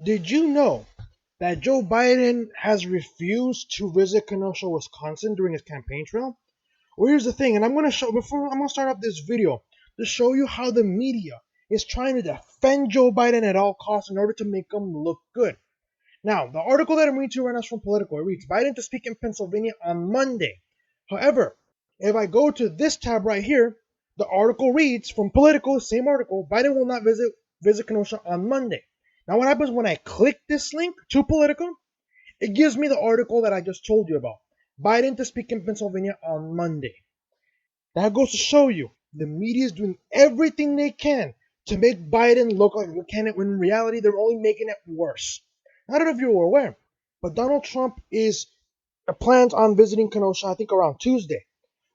Did you know that Joe Biden has refused to visit Kenosha, Wisconsin during his campaign trail? Well, here's the thing, and I'm gonna start off this video to show you how the media is trying to defend Joe Biden at all costs in order to make him look good. Now, the article that I'm reading to you right now is from Politico. It reads, Biden to speak in Pennsylvania on Monday. However, if I go to this tab right here, the article reads from Politico, same article, Biden will not visit Kenosha on Monday. Now, what happens when I click this link to Politico? It gives me the article that I just told you about. Biden to speak in Pennsylvania on Monday. That goes to show you the media is doing everything they can to make Biden look like a candidate when in reality they're only making it worse. I don't know if you were aware, but Donald Trump is plans on visiting Kenosha, I think around Tuesday.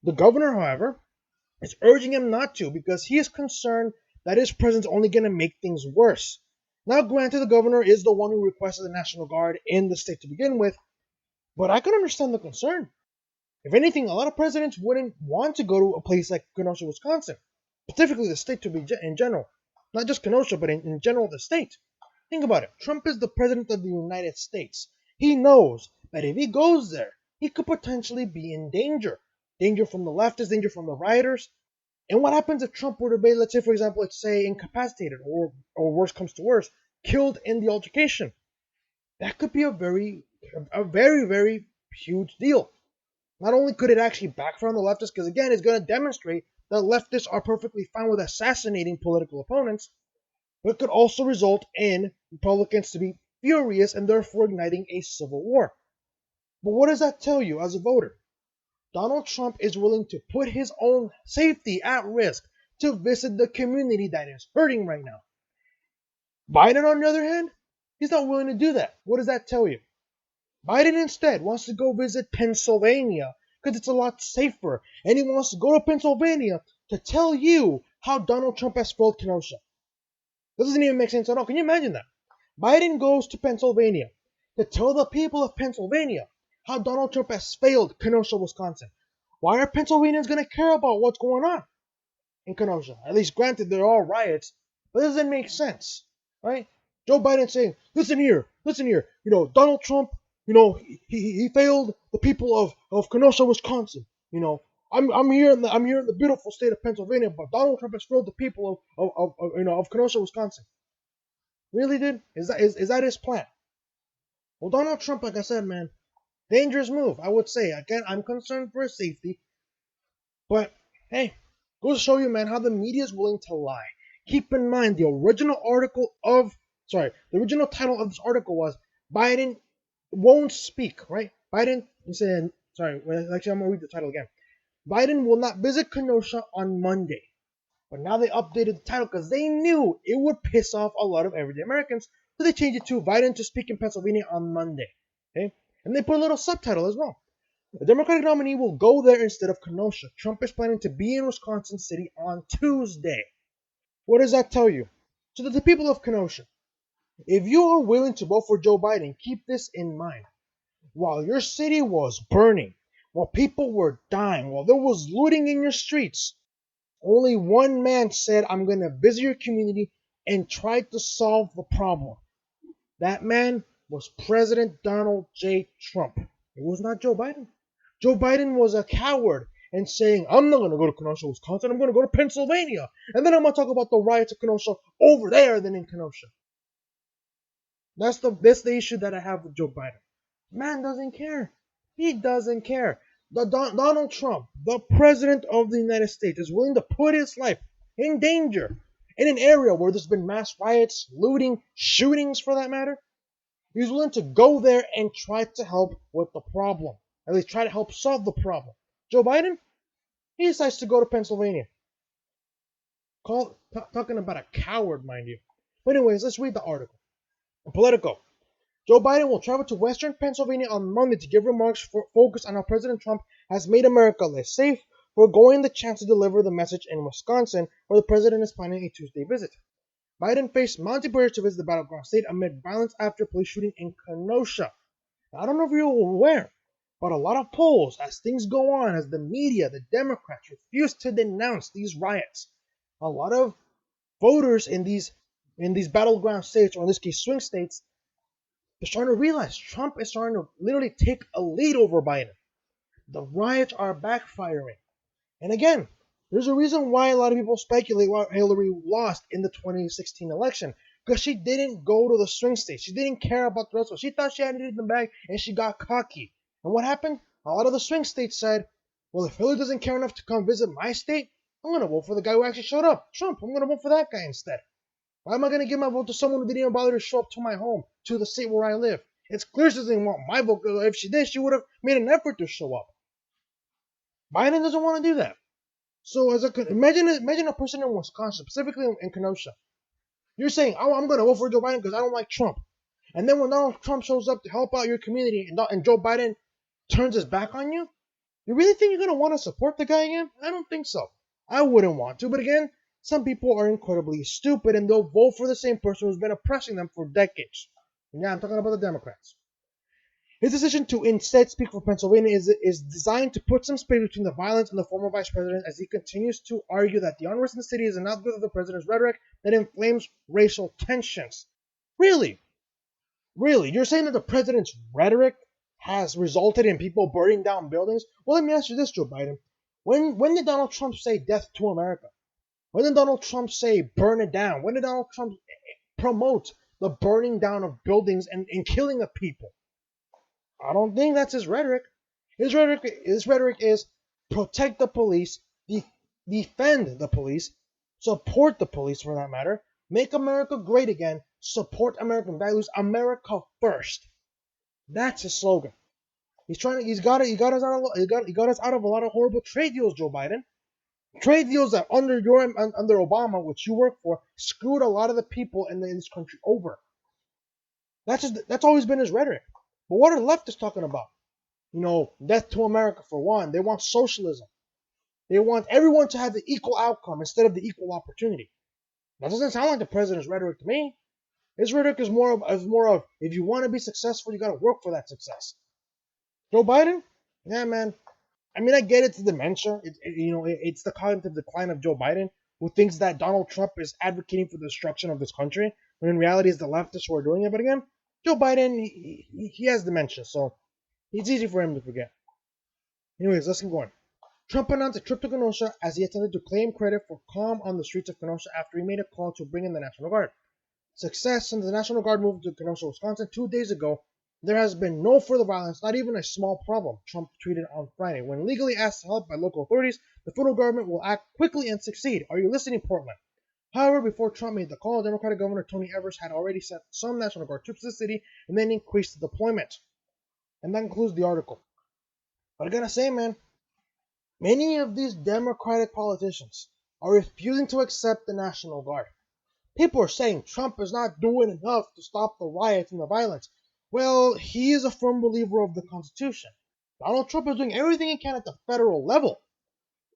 The governor, however, is urging him not to because he is concerned that his presence is only going to make things worse. Now, granted, the governor is the one who requested the National Guard in the state to begin with, but I can understand the concern. If anything, a lot of presidents wouldn't want to go to a place like Kenosha, Wisconsin, specifically the state to be in general. Not just Kenosha, but in general the state. Think about it. Trump is the president of the United States. He knows that if he goes there, he could potentially be in danger. Danger from the leftists, danger from the rioters. And what happens if Trump were to be, let's say, for example, let's say incapacitated or worse comes to worse, killed in the altercation? That could be a very huge deal. Not only could it actually backfire on the leftists, because again, it's going to demonstrate that leftists are perfectly fine with assassinating political opponents, but it could also result in Republicans to be furious and therefore igniting a civil war. But what does that tell you as a voter? Donald Trump is willing to put his own safety at risk to visit the community that is hurting right now. Biden, on the other hand, he's not willing to do that. What does that tell you? Biden instead wants to go visit Pennsylvania because it's a lot safer. And he wants to go to Pennsylvania to tell you how Donald Trump has failed Kenosha. This doesn't even make sense at all. Can you imagine that? Biden goes to Pennsylvania to tell the people of Pennsylvania how Donald Trump has failed Kenosha, Wisconsin. Why are Pennsylvanians going to care about what's going on in Kenosha? At least, granted, they're all riots, but it doesn't make sense, right? Joe Biden saying, listen here, Donald Trump, he failed the people of Kenosha, Wisconsin. I'm here in the beautiful state of Pennsylvania, but Donald Trump has failed the people of Kenosha, Wisconsin. Really, dude? Is that his plan? Well, Donald Trump, like I said, man, dangerous move. I would say. Again, I'm concerned for his safety, but hey, goes to show you, man, how the media is willing to lie. Keep in mind the original title of this article was Biden won't speak, right? Biden is saying, sorry, actually, I'm gonna read the title again. Biden will not visit Kenosha on Monday. But now they updated the title because they knew it would piss off a lot of everyday Americans. So they changed it to Biden to speak in Pennsylvania on Monday. Okay? And they put a little subtitle as well. The Democratic nominee will go there instead of Kenosha. Trump is planning to be in Wisconsin City on Tuesday. What does that tell you? So that the people of Kenosha, if you are willing to vote for Joe Biden, keep this in mind. While your city was burning, while people were dying, while there was looting in your streets, only one man said, I'm going to visit your community and try to solve the problem. That man was President Donald J. Trump. It was not Joe Biden. Joe Biden was a coward and saying, I'm not going to go to Kenosha, Wisconsin. I'm going to go to Pennsylvania. And then I'm going to talk about the riots of Kenosha over there than in Kenosha. That's the issue that I have with Joe Biden. Man doesn't care. He doesn't care. Donald Trump, the president of the United States, is willing to put his life in danger in an area where there's been mass riots, looting, shootings for that matter. He's willing to go there and try to help with the problem. At least try to help solve the problem. Joe Biden, he decides to go to Pennsylvania. Talking about a coward, mind you. But anyways, let's read the article. Politico. Joe Biden will travel to western Pennsylvania on Monday to give remarks focused on how President Trump has made America less safe, foregoing the chance to deliver the message in Wisconsin, where the president is planning a Tuesday visit. Biden faced mounting pressure to visit the battleground state amid violence after police shooting in Kenosha. Now, I don't know if you're aware, but a lot of polls, as things go on, as the media, the Democrats refuse to denounce these riots, a lot of voters in these battleground states, or in this case swing states, They're starting to realize Trump is starting to literally take a lead over Biden. The riots are backfiring. And again, there's a reason why a lot of people speculate why Hillary lost in the 2016 election. Because she didn't go to the swing states. She didn't care about the rest of it. She thought she had it in the bag and she got cocky. And what happened? A lot of the swing states said, well, if Hillary doesn't care enough to come visit my state, I'm going to vote for the guy who actually showed up. Trump. I'm going to vote for that guy instead. Why am I going to give my vote to someone who didn't even bother to show up to my home, to the state where I live? It's clear she doesn't want my vote. If she did, she would have made an effort to show up. Biden doesn't want to do that. So imagine a person in Wisconsin, specifically in Kenosha. You're saying, oh, I'm going to vote for Joe Biden because I don't like Trump. And then when Donald Trump shows up to help out your community and Joe Biden turns his back on you, you really think you're going to want to support the guy again? I don't think so. I wouldn't want to. But again, some people are incredibly stupid and they'll vote for the same person who's been oppressing them for decades. And yeah, I'm talking about the Democrats. His decision to instead speak for Pennsylvania is designed to put some space between the violence and the former vice president as he continues to argue that the unrest in the city is an outgrowth of the president's rhetoric that inflames racial tensions. Really? Really? You're saying that the president's rhetoric has resulted in people burning down buildings? Well, let me ask you this, Joe Biden. When did Donald Trump say death to America? When did Donald Trump say burn it down? When did Donald Trump promote the burning down of buildings and killing of people? I don't think that's his rhetoric. His rhetoric is protect the police, defend the police, support the police for that matter, make America great again, support American values, America first. That's his slogan. He got us out of a lot of horrible trade deals, Joe Biden. Trade deals that under Obama, which you work for, screwed a lot of the people in this country over. That's always been his rhetoric. But what are leftists talking about? Death to America for one. They want socialism. They want everyone to have the equal outcome instead of the equal opportunity. That doesn't sound like the president's rhetoric to me. His rhetoric is more of if you want to be successful, you got to work for that success. Joe Biden, yeah, man. I mean, I get it's dementia. It's the cognitive decline of Joe Biden, who thinks that Donald Trump is advocating for the destruction of this country, when in reality it's the leftists who are doing it. But again, Joe Biden, he has dementia, so it's easy for him to forget. Anyways, let's keep going. Trump announced a trip to Kenosha as he attempted to claim credit for calm on the streets of Kenosha after he made a call to bring in the National Guard. Success since the National Guard moved to Kenosha, Wisconsin 2 days ago. There has been no further violence, not even a small problem, Trump tweeted on Friday. When legally asked for help by local authorities, the federal government will act quickly and succeed. Are you listening, Portland? However, before Trump made the call, Democratic Governor Tony Evers had already sent some National Guard troops to the city and then increased the deployment. And that concludes the article. But I gotta say, man, many of these Democratic politicians are refusing to accept the National Guard. People are saying Trump is not doing enough to stop the riots and the violence. Well, he is a firm believer of the Constitution. Donald Trump is doing everything he can at the federal level.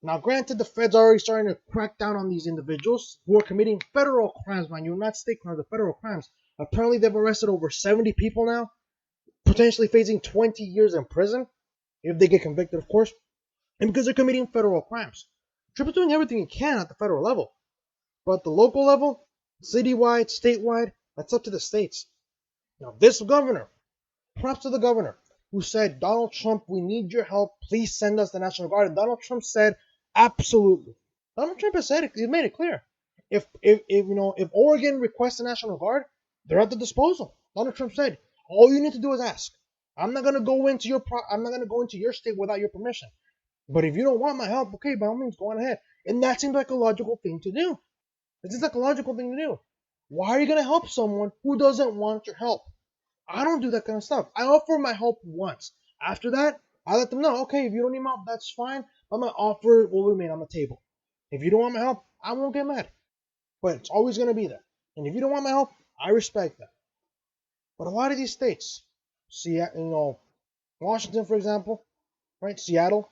Now, granted, the feds are already starting to crack down on these individuals who are committing federal crimes, mind you, not state crimes, but federal crimes. Apparently, they've arrested over 70 people now, potentially facing 20 years in prison, if they get convicted, of course, and because they're committing federal crimes. Trump is doing everything he can at the federal level. But at the local level, citywide, statewide, that's up to the states. Now, this governor, props to the governor, who said, Donald Trump, we need your help. Please send us the National Guard. And Donald Trump said, absolutely. Donald Trump has said it. He made it clear. If Oregon requests the National Guard, they're at the disposal. Donald Trump said, all you need to do is ask. I'm not gonna go into your state without your permission. But if you don't want my help, okay, by all means, go on ahead. And that seems like a logical thing to do. It seems like a logical thing to do. Why are you gonna help someone who doesn't want your help? I don't do that kind of stuff. I offer my help once. After that, I let them know, okay, if you don't need my help, that's fine. But my offer will remain on the table. If you don't want my help, I won't get mad. But it's always going to be there. And if you don't want my help, I respect that. But a lot of these states, Washington, for example, right? Seattle,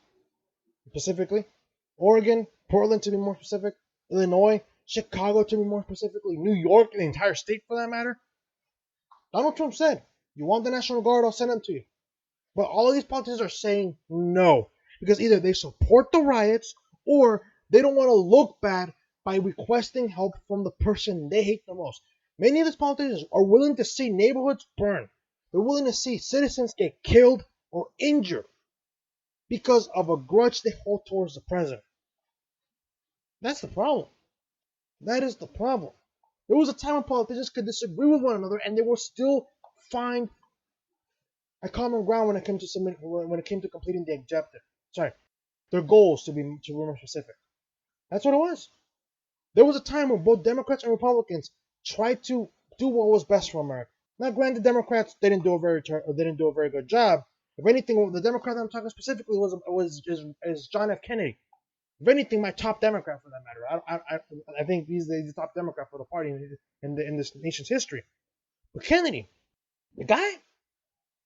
specifically. Oregon, Portland, to be more specific. Illinois, Chicago, to be more specifically. New York, the entire state for that matter. Donald Trump said, you want the National Guard, I'll send them to you. But all of these politicians are saying no. Because either they support the riots or they don't want to look bad by requesting help from the person they hate the most. Many of these politicians are willing to see neighborhoods burn. They're willing to see citizens get killed or injured because of a grudge they hold towards the president. That's the problem. That is the problem. There was a time when politicians could disagree with one another and they will still find a common ground when it came to completing the objective. Sorry, their goals to be more specific. That's what it was. There was a time when both Democrats and Republicans tried to do what was best for America. Now, granted, Democrats didn't do a very good job. If anything, the Democrat that I'm talking specifically is John F. Kennedy. If anything, my top Democrat for that matter. I think he's the top Democrat for the party in this nation's history. But Kennedy, the guy,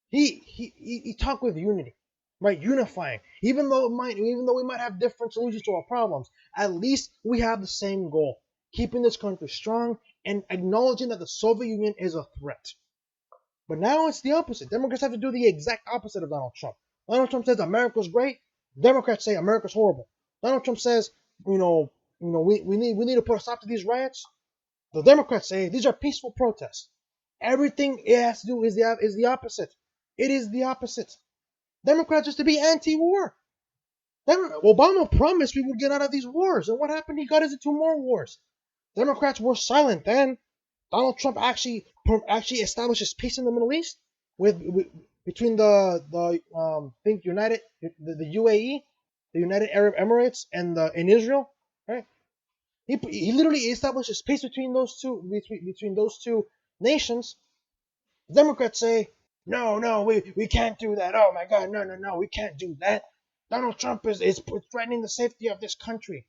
he talked with unity, right? Unifying. Even though we might have different solutions to our problems, at least we have the same goal: keeping this country strong and acknowledging that the Soviet Union is a threat. But now it's the opposite. Democrats have to do the exact opposite of Donald Trump. Donald Trump says America's great. Democrats say America's horrible. Donald Trump says, we need to put a stop to these riots. The Democrats say these are peaceful protests. Everything it has to do is the opposite. It is the opposite. Democrats used to be anti-war. Obama promised we would get out of these wars, and what happened? He got us into more wars. Democrats were silent then. Donald Trump actually establishes peace in the Middle East between the UAE, the United Arab Emirates, and Israel. Right? He literally establishes peace between those two nations. Democrats say, no, we can't do that. Oh my God, no, we can't do that. Donald Trump is threatening the safety of this country.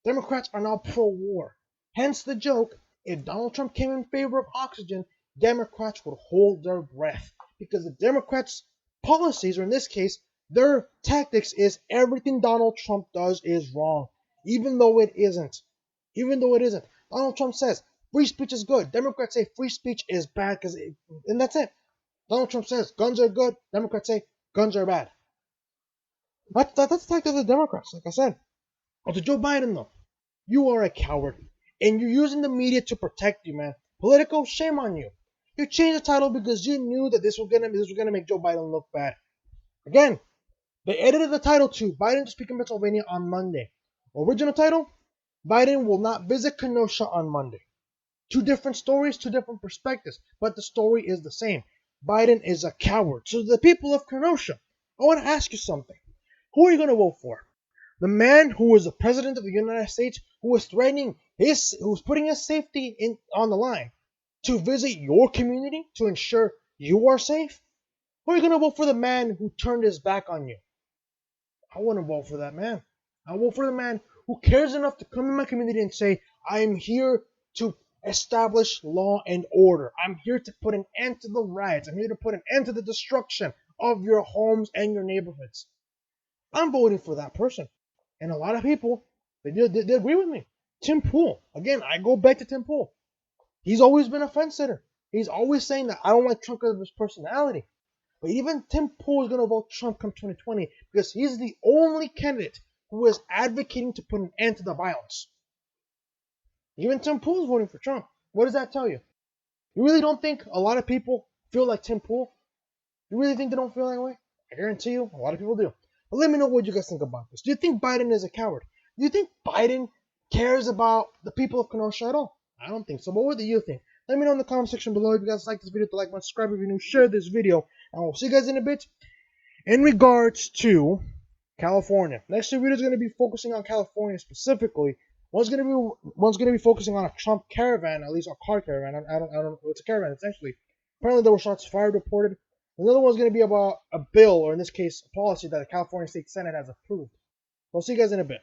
Democrats are now pro-war. Hence the joke: if Donald Trump came in favor of oxygen, Democrats would hold their breath. Because the Democrats' policies, or in this case, their tactics, is everything Donald Trump does is wrong. Even though it isn't. Donald Trump says free speech is good. Democrats say free speech is bad, and that's it. Donald Trump says guns are good. Democrats say guns are bad. That's the tactic of the Democrats, like I said. But to Joe Biden, though, you are a coward. And you're using the media to protect you, man. Politico, shame on you. You changed the title because you knew that this was gonna make Joe Biden look bad. Again, they edited the title to Biden to speak in Pennsylvania on Monday. Original title: Biden will not visit Kenosha on Monday. Two different stories, two different perspectives, but the story is the same. Biden is a coward. So the people of Kenosha, I want to ask you something. Who are you going to vote for? The man who is the president of the United States, who is who's putting his safety on the line to visit your community to ensure you are safe? Or are you going to vote for the man who turned his back on you? I wouldn't vote for that man. I vote for the man who cares enough to come in my community and say, I'm here to establish law and order. I'm here to put an end to the riots. I'm here to put an end to the destruction of your homes and your neighborhoods. I'm voting for that person. And a lot of people, they agree with me. Tim Pool. Again, I go back to Tim Pool. He's always been a fence sitter. He's always saying that I don't like Trump because of his personality. But even Tim Pool is going to vote Trump come 2020 because he's the only candidate who is advocating to put an end to the violence. Even Tim Pool is voting for Trump. What does that tell you? You really don't think a lot of people feel like Tim Pool? You really think they don't feel that way? I guarantee you, a lot of people do. But let me know what you guys think about this. Do you think Biden is a coward? Do you think Biden cares about the people of Kenosha at all? I don't think so. But what do you think? Let me know in the comment section below. If you guys like this video, to like, subscribe if you're new, share this video, and we'll see you guys in a bit. In regards to California, next video is going to be focusing on California specifically. One's going to be focusing on a Trump caravan, at least a car caravan. I don't know. It's a caravan essentially. Apparently there were shots fired reported. Another one's going to be about a bill, or in this case, a policy that the California State Senate has approved. We'll see you guys in a bit.